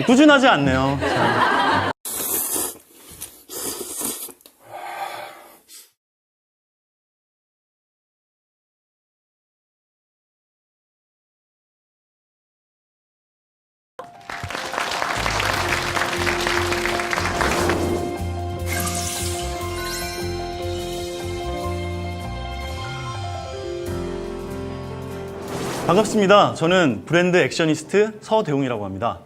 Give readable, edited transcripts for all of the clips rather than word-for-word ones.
꾸준하지 않네요. 반갑습니다. 저는 브랜드 액셔니스트 서대웅이라고 합니다.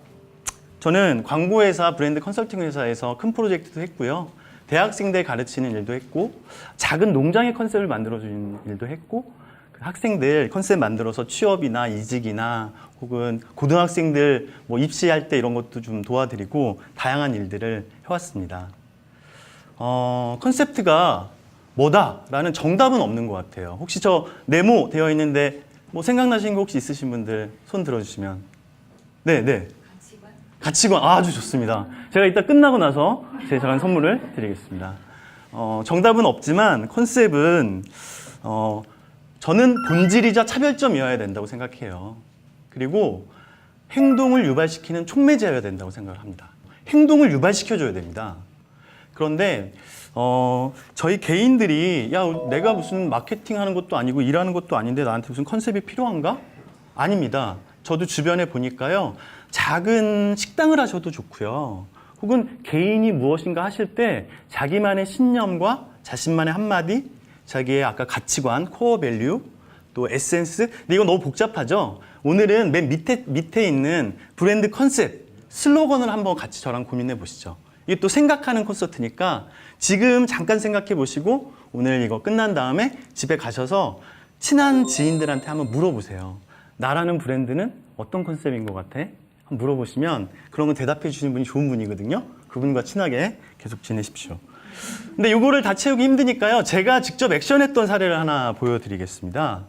저는 광고회사, 브랜드 컨설팅 회사에서 큰 프로젝트도 했고요. 대학생들 가르치는 일도 했고, 작은 농장의 컨셉을 만들어주는 일도 했고, 학생들 컨셉 만들어서 취업이나 이직이나 혹은 고등학생들 뭐 입시할 때 이런 것도 좀 도와드리고 다양한 일들을 해왔습니다. 컨셉트가 뭐다라는 정답은 없는 것 같아요. 혹시 저 네모 되어 있는데 뭐 생각나시는 거 혹시 있으신 분들 손 들어주시면. 네. 가치관. 아주 좋습니다. 제가 이따 끝나고 나서 제 작은 선물을 드리겠습니다. 정답은 없지만 컨셉은 저는 본질이자 차별점이어야 된다고 생각해요. 그리고 행동을 유발시키는 촉매제여야 된다고 생각을 합니다. 행동을 유발시켜줘야 됩니다. 그런데 저희 개인들이 야 내가 무슨 마케팅하는 것도 아니고 일하는 것도 아닌데 나한테 무슨 컨셉이 필요한가? 아닙니다. 저도 주변에 보니까요. 작은 식당을 하셔도 좋고요. 혹은 개인이 무엇인가 하실 때 자기만의 신념과 자신만의 한마디, 자기의 아까 가치관, 코어 밸류, 또 에센스. 근데 이거 너무 복잡하죠? 오늘은 맨 밑에 있는 브랜드 컨셉, 슬로건을 한번 같이 저랑 고민해 보시죠. 이게 또 생각하는 콘서트니까 지금 잠깐 생각해 보시고 오늘 이거 끝난 다음에 집에 가셔서 친한 지인들한테 한번 물어보세요. 나라는 브랜드는 어떤 컨셉인 것 같아? 한번 물어보시면 그런 거 대답해 주시는 분이 좋은 분이거든요. 그분과 친하게 계속 지내십시오. 근데 이거를 다 채우기 힘드니까요. 제가 직접 액션했던 사례를 하나 보여드리겠습니다.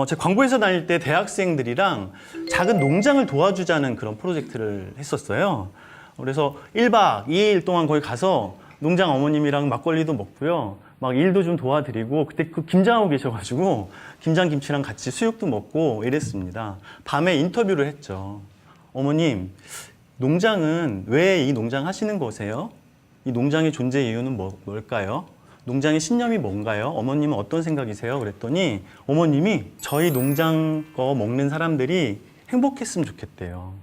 제가 광고회사 다닐 때 대학생들이랑 작은 농장을 도와주자는 그런 프로젝트를 했었어요. 그래서 1박 2일 동안 거기 가서 농장 어머님이랑 막걸리도 먹고요. 막 일도 좀 도와드리고 그때 그 김장하고 계셔가지고 김장김치랑 같이 수육도 먹고 이랬습니다. 밤에 인터뷰를 했죠. 어머님, 농장은 왜 이 농장 하시는 거세요? 이 농장의 존재 이유는 뭘까요? 농장의 신념이 뭔가요? 어머님은 어떤 생각이세요? 그랬더니 어머님이 저희 농장 거 먹는 사람들이 행복했으면 좋겠대요.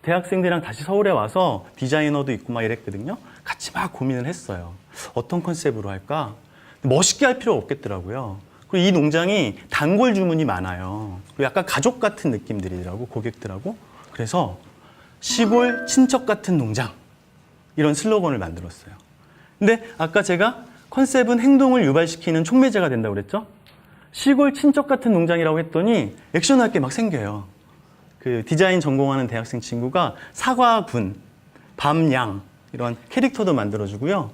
대학생들이랑 다시 서울에 와서 디자이너도 있고 막 이랬거든요. 같이 막 고민을 했어요. 어떤 컨셉으로 할까? 멋있게 할 필요 없겠더라고요. 그리고 이 농장이 단골 주문이 많아요. 그리고 약간 가족 같은 느낌들이더라고, 고객들하고. 그래서 시골 친척 같은 농장, 이런 슬로건을 만들었어요. 근데 아까 제가 컨셉은 행동을 유발시키는 촉매제가 된다고 그랬죠? 시골 친척 같은 농장이라고 했더니 액션할 게 막 생겨요. 그 디자인 전공하는 대학생 친구가 사과군, 밤양 이런 캐릭터도 만들어주고요.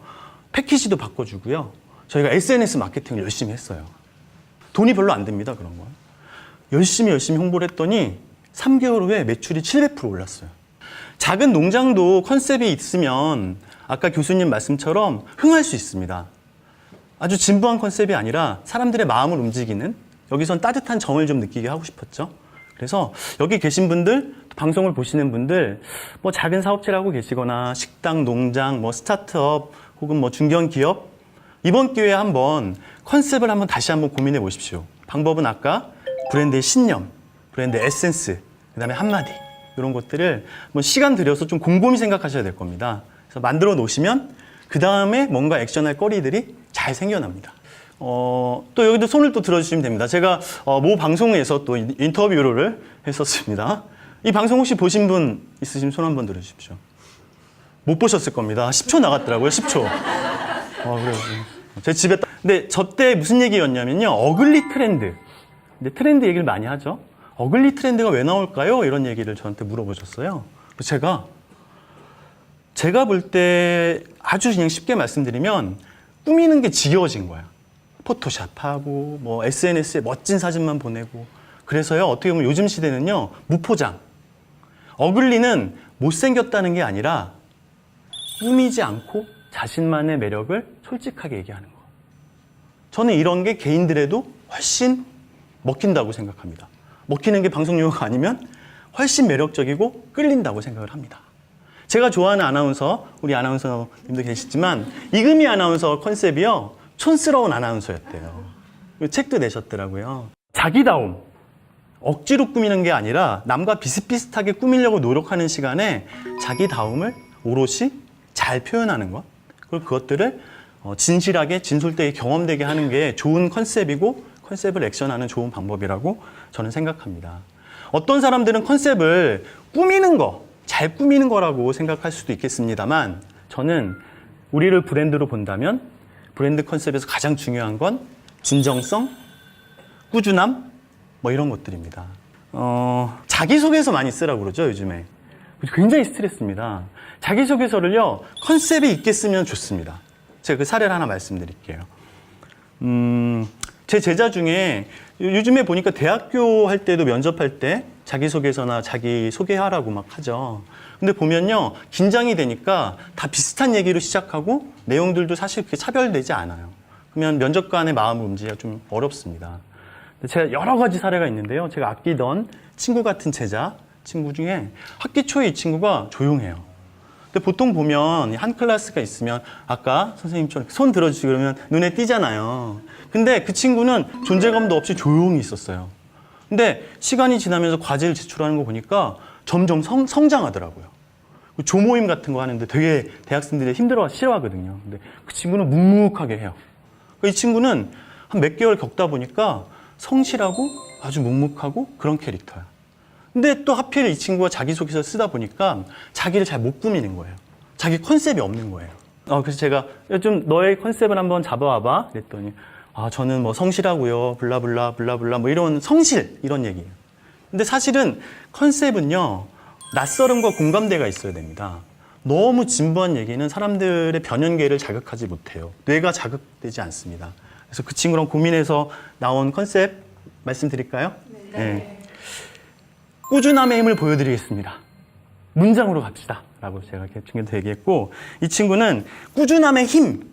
패키지도 바꿔주고요. 저희가 SNS 마케팅을 열심히 했어요. 돈이 별로 안 듭니다, 그런 건. 열심히 홍보를 했더니 3개월 후에 매출이 700% 올랐어요. 작은 농장도 컨셉이 있으면 아까 교수님 말씀처럼 흥할 수 있습니다. 아주 진부한 컨셉이 아니라 사람들의 마음을 움직이는, 여기선 따뜻한 정을 좀 느끼게 하고 싶었죠. 그래서 여기 계신 분들, 방송을 보시는 분들, 뭐 작은 사업체를 하고 계시거나 식당, 농장, 뭐 스타트업 혹은 뭐 중견기업, 이번 기회에 한번 컨셉을 한번 다시 한번 고민해 보십시오. 방법은 아까 브랜드의 신념, 브랜드의 에센스, 그다음에 한마디, 이런 것들을 뭐 시간 들여서 좀 곰곰이 생각하셔야 될 겁니다. 그래서 만들어 놓으시면 그 다음에 뭔가 액션할 거리들이 잘 생겨납니다. 또 여기도 손을 또 들어주시면 됩니다. 제가 모 방송에서 또 인터뷰를 했었습니다. 이 방송 혹시 보신 분 있으시면 손 한번 들어주십시오. 못 보셨을 겁니다. 10초 나갔더라고요. 10초. 그래요. 제 집에 근데 저 때 무슨 얘기였냐면요. 어글리 트렌드. 근데 트렌드 얘기를 많이 하죠. 어글리 트렌드가 왜 나올까요? 이런 얘기를 저한테 물어보셨어요. 제가 볼 때 아주 그냥 쉽게 말씀드리면 꾸미는 게 지겨워진 거야. 포토샵하고 뭐 SNS에 멋진 사진만 보내고. 그래서요, 어떻게 보면 요즘 시대는요, 무포장. 어글리는 못생겼다는 게 아니라 꾸미지 않고 자신만의 매력을 솔직하게 얘기하는 거. 저는 이런 게 개인들에도 훨씬 먹힌다고 생각합니다. 먹히는 게 방송 용어가 아니면 훨씬 매력적이고 끌린다고 생각을 합니다. 제가 좋아하는 아나운서, 우리 아나운서님도 계시지만 이금희 아나운서 컨셉이요, 촌스러운 아나운서였대요. 책도 내셨더라고요. 자기다움, 억지로 꾸미는 게 아니라 남과 비슷비슷하게 꾸미려고 노력하는 시간에 자기다움을 오롯이 잘 표현하는 것, 그리고 그것들을 진실하게 진솔되게 경험되게 하는 게 좋은 컨셉이고 컨셉을 액션하는 좋은 방법이라고 저는 생각합니다. 어떤 사람들은 컨셉을 꾸미는 거, 잘 꾸미는 거라고 생각할 수도 있겠습니다만 저는 우리를 브랜드로 본다면 브랜드 컨셉에서 가장 중요한 건 진정성, 꾸준함, 뭐 이런 것들입니다. 자기소개서 많이 쓰라고 그러죠, 요즘에. 굉장히 스트레스입니다. 자기소개서를요, 컨셉이 있게 쓰면 좋습니다. 제가 그 사례를 하나 말씀드릴게요. 제 제자 중에 요즘에 보니까 대학교 할 때도 면접할 때 자기소개서나 자기소개하라고 막 하죠. 근데 보면요, 긴장이 되니까 다 비슷한 얘기로 시작하고 내용들도 사실 그렇게 차별되지 않아요. 그러면 면접관의 마음을 움직이기가 좀 어렵습니다. 제가 여러 가지 사례가 있는데요. 제가 아끼던 친구 같은 제자, 친구 중에 학기 초에 이 친구가 조용해요. 근데 보통 보면 한 클래스가 있으면 아까 선생님처럼 손 들어주시고 그러면 눈에 띄잖아요. 근데 그 친구는 존재감도 없이 조용히 있었어요. 근데 시간이 지나면서 과제를 제출하는 거 보니까 점점 성장하더라고요. 조모임 같은 거 하는데 되게 대학생들이 힘들어 싫어하거든요. 근데 그 친구는 묵묵하게 해요. 이 친구는 한 몇 개월 겪다 보니까 성실하고 아주 묵묵하고 그런 캐릭터야. 근데 또 하필 이 친구가 자기소개서 쓰다 보니까 자기를 잘 못 꾸미는 거예요. 자기 컨셉이 없는 거예요. 그래서 제가 좀 너의 컨셉을 한번 잡아와봐 그랬더니 저는 뭐 성실하고요, 블라블라 블라블라 뭐 이런 성실 이런 얘기예요. 근데 사실은 컨셉은요, 낯설음과 공감대가 있어야 됩니다. 너무 진부한 얘기는 사람들의 변연계를 자극하지 못해요. 뇌가 자극되지 않습니다. 그래서 그 친구랑 고민해서 나온 컨셉 말씀드릴까요? 네. 꾸준함의 힘을 보여드리겠습니다. 문장으로 갑시다 라고 제가 친구한테 얘기했고, 이 친구는 꾸준함의 힘,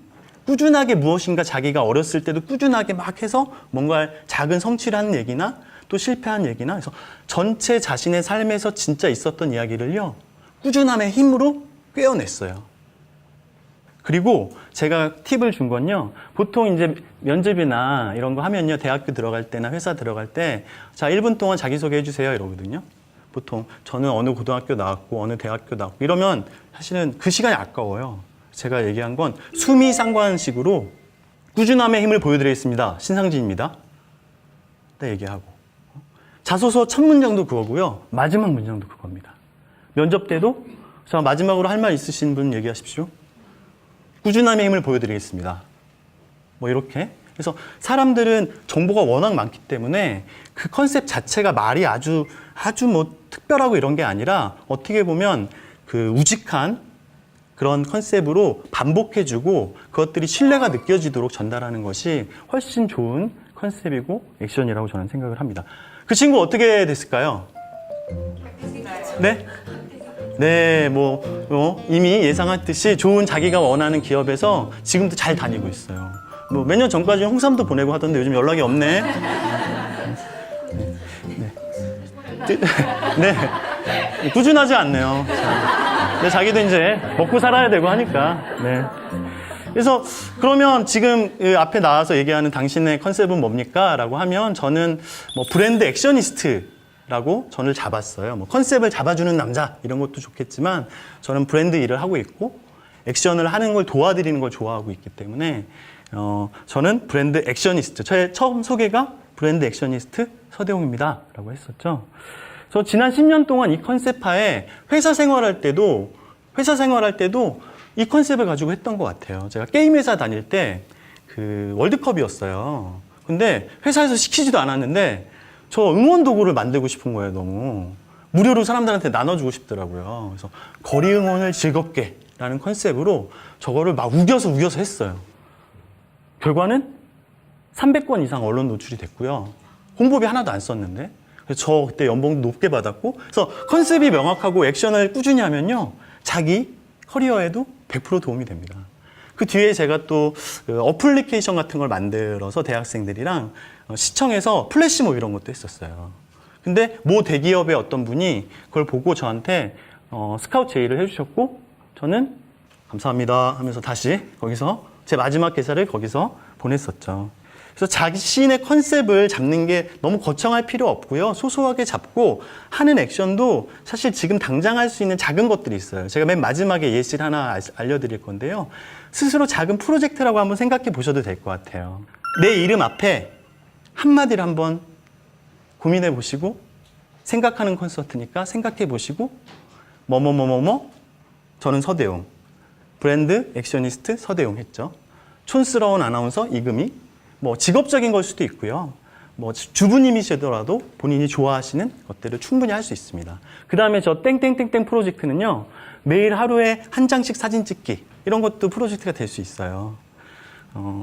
꾸준하게 무엇인가 자기가 어렸을 때도 꾸준하게 막 해서 뭔가 작은 성취를 한 얘기나 또 실패한 얘기나, 그래서 전체 자신의 삶에서 진짜 있었던 이야기를요, 꾸준함의 힘으로 꿰어냈어요. 그리고 제가 팁을 준 건요, 보통 이제 면접이나 이런 거 하면요, 대학교 들어갈 때나 회사 들어갈 때, 자, 1분 동안 자기소개 해주세요 이러거든요. 보통 저는 어느 고등학교 나왔고 어느 대학교 나왔고 이러면 사실은 그 시간이 아까워요. 제가 얘기한 건 수미상관식으로 꾸준함의 힘을 보여드리겠습니다. 신상진입니다. 네, 얘기하고. 자소서 첫 문장도 그거고요, 마지막 문장도 그겁니다. 면접 때도 자, 마지막으로 할 말 있으신 분 얘기하십시오. 꾸준함의 힘을 보여드리겠습니다. 뭐 이렇게. 그래서 사람들은 정보가 워낙 많기 때문에 그 컨셉 자체가 말이 아주 뭐 특별하고 이런 게 아니라 어떻게 보면 그 우직한 그런 컨셉으로 반복해주고 그것들이 신뢰가 느껴지도록 전달하는 것이 훨씬 좋은 컨셉이고 액션이라고 저는 생각을 합니다. 그 친구 어떻게 됐을까요? 네? 네, 이미 예상했듯이 좋은 자기가 원하는 기업에서 지금도 잘 다니고 있어요. 뭐 몇 년 전까지 홍삼도 보내고 하던데 요즘 연락이 없네. 네. 꾸준하지 않네요. 근데 자기도 이제 먹고 살아야 되고 하니까. 네. 그래서 그러면 지금 앞에 나와서 얘기하는 당신의 컨셉은 뭡니까? 라고 하면 저는 뭐 브랜드 액션니스트라고 저를 잡았어요. 뭐 컨셉을 잡아주는 남자 이런 것도 좋겠지만 저는 브랜드 일을 하고 있고 액션을 하는 걸 도와드리는 걸 좋아하고 있기 때문에 저는 브랜드 액션니스트. 저의 처음 소개가 브랜드 액션니스트 서대웅입니다 라고 했었죠. 그래서 지난 10년 동안 이 컨셉하에 회사 생활할 때도 이 컨셉을 가지고 했던 것 같아요. 제가 게임 회사 다닐 때 그 월드컵이었어요. 근데 회사에서 시키지도 않았는데 저 응원 도구를 만들고 싶은 거예요. 너무 무료로 사람들한테 나눠주고 싶더라고요. 그래서 거리 응원을 즐겁게 라는 컨셉으로 저거를 막 우겨서 했어요. 결과는 300건 이상 언론 노출이 됐고요. 홍보비 하나도 안 썼는데. 그래서 저 그때 연봉도 높게 받았고. 그래서 컨셉이 명확하고 액션을 꾸준히 하면요, 자기 커리어에도 100% 도움이 됩니다. 그 뒤에 제가 또 어플리케이션 같은 걸 만들어서 대학생들이랑 시청에서 플래시몹 이런 것도 했었어요. 근데 모 대기업의 어떤 분이 그걸 보고 저한테 스카우트 제의를 해주셨고, 저는 감사합니다 하면서 다시 거기서 제 마지막 회사를 거기서 보냈었죠. 그래서 자신의 컨셉을 잡는 게 너무 거창할 필요 없고요. 소소하게 잡고 하는 액션도 사실 지금 당장 할 수 있는 작은 것들이 있어요. 제가 맨 마지막에 예시를 하나 알려드릴 건데요. 스스로 작은 프로젝트라고 한번 생각해 보셔도 될 것 같아요. 내 이름 앞에 한마디를 한번 고민해 보시고, 생각하는 콘서트니까 생각해 보시고, 뭐뭐뭐뭐뭐, 저는 서대용, 브랜드 액셔니스트 서대용 했죠. 촌스러운 아나운서 이금희, 뭐 직업적인 걸 수도 있고요. 뭐 주부님이시더라도 본인이 좋아하시는 것들을 충분히 할 수 있습니다. 그 다음에 저 땡땡땡땡 프로젝트는요, 매일 하루에 한 장씩 사진 찍기, 이런 것도 프로젝트가 될 수 있어요.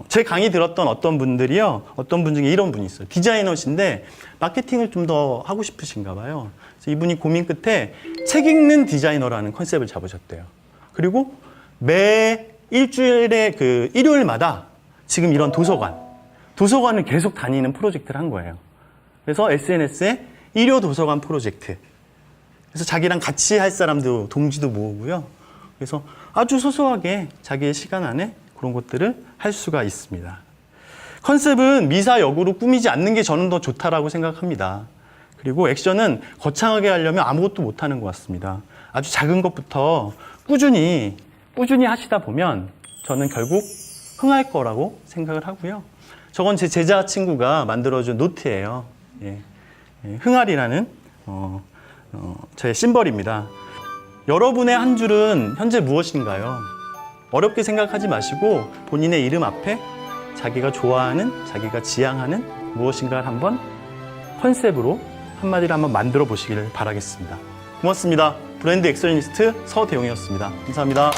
제 강의 들었던 어떤 분들이요, 어떤 분 중에 이런 분이 있어요. 디자이너신데 마케팅을 좀 더 하고 싶으신가 봐요. 그래서 이분이 고민 끝에 책 읽는 디자이너라는 컨셉을 잡으셨대요. 그리고 매 일주일에 그 일요일마다 지금 이런 도서관을 계속 다니는 프로젝트를 한 거예요. 그래서 SNS에 일요 도서관 프로젝트. 그래서 자기랑 같이 할 사람도 동지도 모으고요. 그래서 아주 소소하게 자기의 시간 안에 그런 것들을 할 수가 있습니다. 컨셉은 미사역으로 꾸미지 않는 게 저는 더 좋다라고 생각합니다. 그리고 액션은 거창하게 하려면 아무것도 못하는 것 같습니다. 아주 작은 것부터 꾸준히 하시다 보면 저는 결국 흥할 거라고 생각을 하고요. 저건 제 제자 친구가 만들어준 노트예요. 예. 흥알이라는 저의 심벌입니다. 여러분의 한 줄은 현재 무엇인가요? 어렵게 생각하지 마시고 본인의 이름 앞에 자기가 좋아하는, 자기가 지향하는 무엇인가를 한번 컨셉으로 한마디로 한번 만들어 보시길 바라겠습니다. 고맙습니다. 브랜드 액션니스트 서대용이었습니다. 감사합니다.